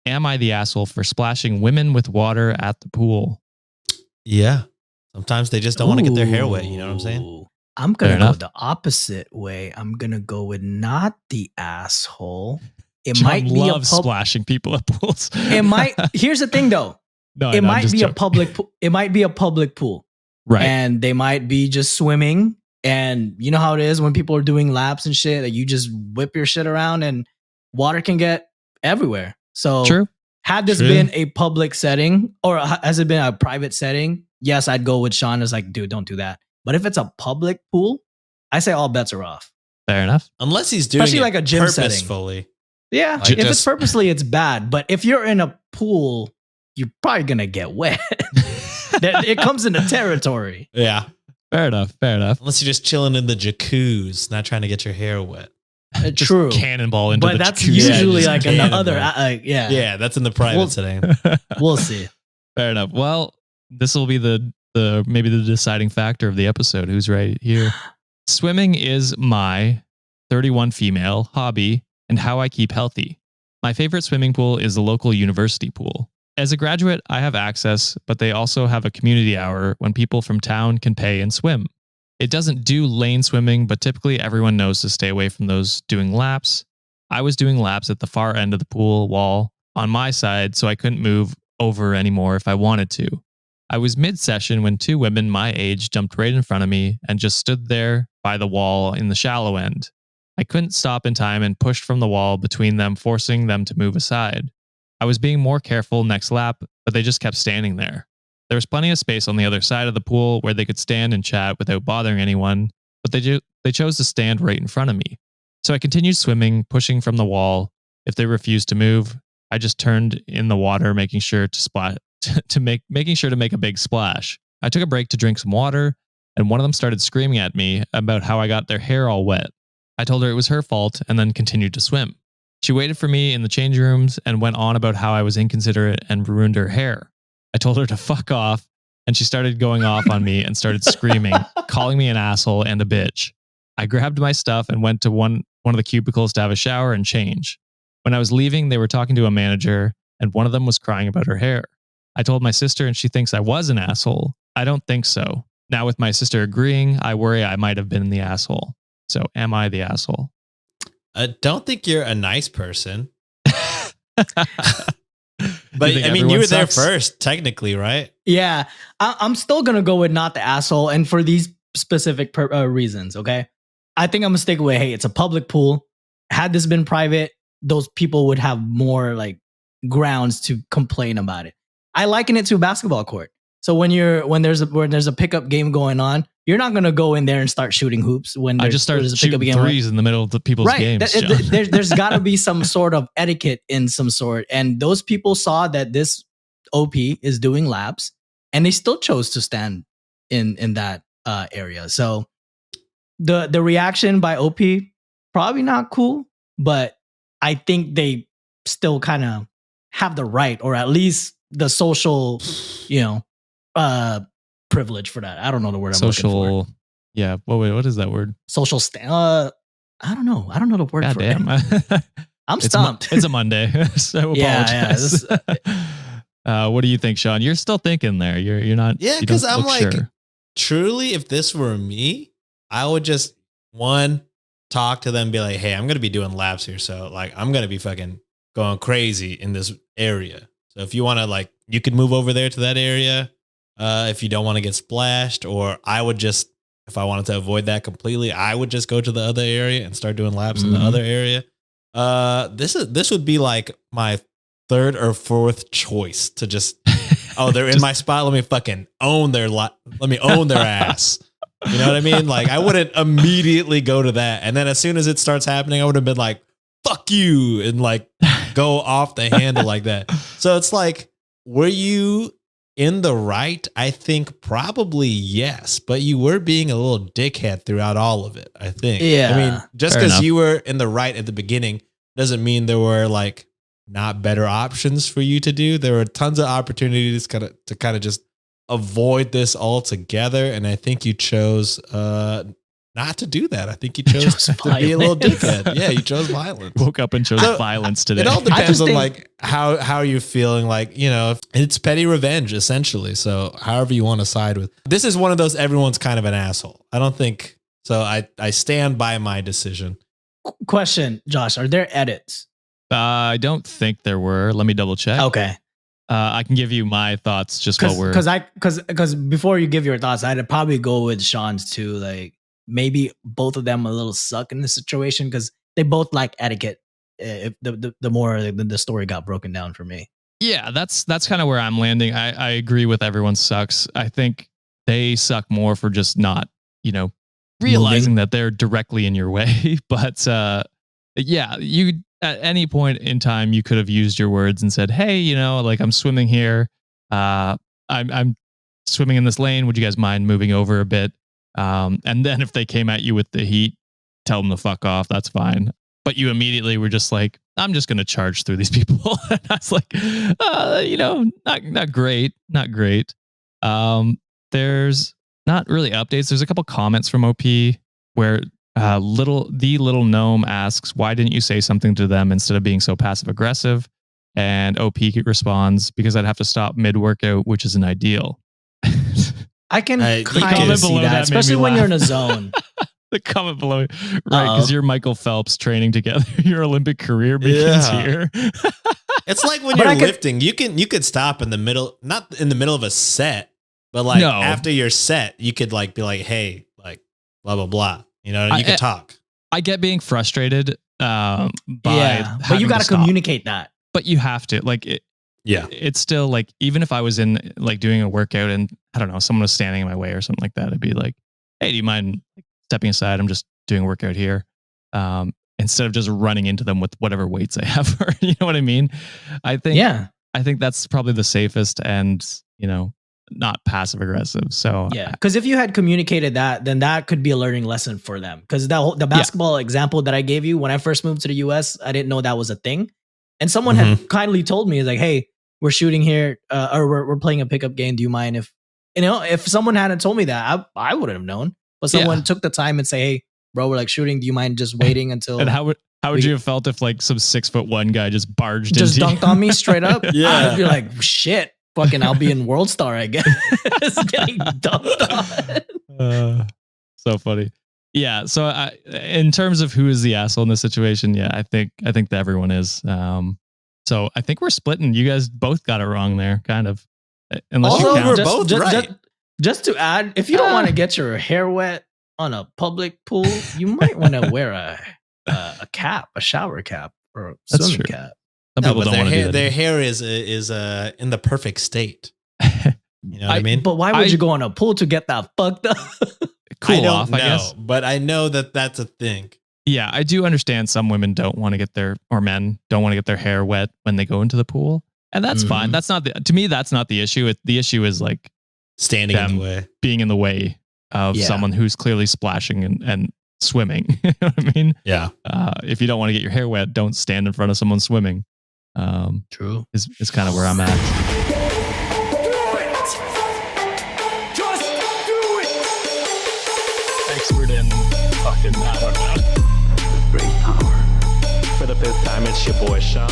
Am I the asshole for splashing women with water at the pool? Yeah. Sometimes they just don't want to get their hair wet. You know what I'm saying? I'm going to go the opposite way. I'm going to go with not the asshole. It John might be loves splashing people at pools. It might. Here's the thing, though. No, it might be a public. It might be a public pool, right? And they might be just swimming. And you know how it is when people are doing laps and shit. That you just whip your shit around, and water can get everywhere. So, true. Had this been a public setting, or has it been a private setting? Yes, I'd go with Sean. As like, dude, don't do that. But if it's a public pool, I say all bets are off. Fair enough. Unless he's doing especially like a gym purposefully. Setting. Yeah, if it's purposely, it's bad. But if you're in a pool, you're probably gonna get wet. It comes into territory. Yeah, fair enough. Unless you're just chilling in the jacuzzi, not trying to get your hair wet. True. Cannonball into the jacuzzi. But that's usually like in the other. Yeah. Yeah, that's in the private setting. We'll see. Fair enough. Well, this will be the maybe the deciding factor of the episode. Who's right here? Swimming is my 31 female hobby and how I keep healthy. My favorite swimming pool is the local university pool. As a graduate, I have access, but they also have a community hour when people from town can pay and swim. It doesn't do lane swimming, but typically everyone knows to stay away from those doing laps. I was doing laps at the far end of the pool wall on my side, so I couldn't move over anymore if I wanted to. I was mid-session when two women my age jumped right in front of me and just stood there by the wall in the shallow end. I couldn't stop in time and pushed from the wall between them, forcing them to move aside. I was being more careful next lap, but they just kept standing there. There was plenty of space on the other side of the pool where they could stand and chat without bothering anyone, but they chose to stand right in front of me. So I continued swimming, pushing from the wall. If they refused to move, I just turned in the water, making sure to make a big splash. I took a break to drink some water, and one of them started screaming at me about how I got their hair all wet. I told her it was her fault and then continued to swim. She waited for me in the change rooms and went on about how I was inconsiderate and ruined her hair. I told her to fuck off, and she started going off on me and started screaming, calling me an asshole and a bitch. I grabbed my stuff and went to one of the cubicles to have a shower and change. When I was leaving, they were talking to a manager, and one of them was crying about her hair. I told my sister, and she thinks I was an asshole. I don't think so. Now, with my sister agreeing, I worry I might have been the asshole. So, am I the asshole? I don't think you're a nice person. But I mean, you were there first, technically, right? Yeah. I'm still going to go with not the asshole. And for these specific reasons, okay? I think I'm going to stick with, hey, it's a public pool. Had this been private, those people would have more like grounds to complain about it. I liken it to a basketball court. So when there's a pickup game going on, you're not going to go in there and start shooting hoops when I just started shooting threes in the middle of the people's games. There's got to be some sort of etiquette in some sort. And those people saw that this OP is doing laps, and they still chose to stand in that area. So the reaction by OP, probably not cool, but I think they still kind of have the right, or at least the social, privilege for that. I don't know the word I'm looking for. Yeah. What is that word? Social I don't know. I don't know the word for it. I'm stumped. It's a Monday, so apologize. What do you think, Sean? You're still thinking there. You're not. Yeah, because I'm like, sure. Truly, if this were me, I would just talk to them, and be like, hey, I'm gonna be doing laps here, so like I'm gonna be fucking going crazy in this area. So if you want to, you could move over there to that area. If you don't want to get splashed, or I would just, if I wanted to avoid that completely, I would just go to the other area and start doing laps in the other area. This would be like my third or fourth choice to just, they're in my spot. Let me fucking own let me own their ass. You know what I mean? Like, I wouldn't immediately go to that. And then as soon as it starts happening, I would have been like, fuck you. And go off the handle like that. So it's like, were you in the right? I think probably yes, but you were being a little dickhead throughout all of it, I think. Yeah. I mean, just because you were in the right at the beginning doesn't mean there were not better options for you to do. There were tons of opportunities to kind of just avoid this altogether. And I think you chose not to do that. I think he chose to be a little dickhead. Yeah, he chose violence. Woke up and chose So, violence today. It all depends on think- like how you're feeling. Like, you know, it's petty revenge essentially. So however you want to side with. This is one of those everyone's kind of an asshole. I don't think so. I stand by my decision. Question, Josh, are there edits? I don't think there were. Let me double check. Okay. I can give you my thoughts just while we're. Because before you give your thoughts, I'd probably go with Sean's too. Like maybe both of them a little suck in this situation because they both like etiquette. If the more the story got broken down for me. Yeah, that's kind of where I'm landing. I agree with everyone sucks. I think they suck more for just not, realizing that they're directly in your way. But yeah, you at any point in time you could have used your words and said, "Hey, like I'm swimming here. I'm swimming in this lane. Would you guys mind moving over a bit?" And then if they came at you with the heat, tell them to fuck off. That's fine. But you immediately were just like, I'm just going to charge through these people. And I was like, not great. Not great. There's not really updates. There's a couple comments from OP where little gnome asks, why didn't you say something to them instead of being so passive aggressive? And OP responds, because I'd have to stop mid workout, which isn't ideal. I can the kind comment of see below that that, made especially me when you're laugh. in a zone. The comment below, right? Because you're Michael Phelps training together. Your Olympic career begins here. It's like when But you're lifting, you could stop in the middle, not in the middle of a set, but like after your set, you could like be like, hey, like blah blah blah. You could talk. I get being frustrated by but you got to communicate that. But you have to it's still like, even if I was in like doing a workout and I don't know, someone was standing in my way or something like that, I'd be like, hey, do you mind stepping aside? I'm just doing a workout here. Instead of just running into them with whatever weights I have, or you know what I mean? I think that's probably the safest and, not passive aggressive. So yeah, because if you had communicated that, then that could be a learning lesson for them. Because the basketball example that I gave you when I first moved to the US, I didn't know that was a thing. And someone had kindly told me, like, hey, we're shooting here, or we're playing a pickup game. Do you mind if someone hadn't told me that, I wouldn't have known. But someone took the time and say, hey, bro, we're like shooting. Do you mind just waiting until? And how would you have felt if like some 6'1" guy just barged just into dunked on me straight up? Yeah. I'd be like, shit, fucking, I'll be in World Star, I guess. Getting dunked on. So funny. Yeah. So in terms of who is the asshole in this situation, yeah, I think that everyone is. So I think we're splitting. You guys both got it wrong there, kind of. Unless Also, you count. we're both right. Just to add, if you don't want to get your hair wet on a public pool, you might want to wear a cap, a shower cap, or a That's swimming true. cap. Some people don't want to do that. Their hair is in the perfect state. You know what I mean? But why would you go on a pool to get that fucked up? Cool I don't off, know, I guess. but I know that that's a thing. Yeah, I do understand some women don't want to get men don't want to get their hair wet when they go into the pool. And that's fine. That's not to me, that's not the issue. The issue is like Standing in the way. being in the way of someone who's clearly splashing and swimming. You know what I mean? Yeah. If you don't want to get your hair wet, don't stand in front of someone swimming. True. Is kind of where I'm at. Expert in fucking, I don't know. Great power. For the fifth time, it's your boy Sean.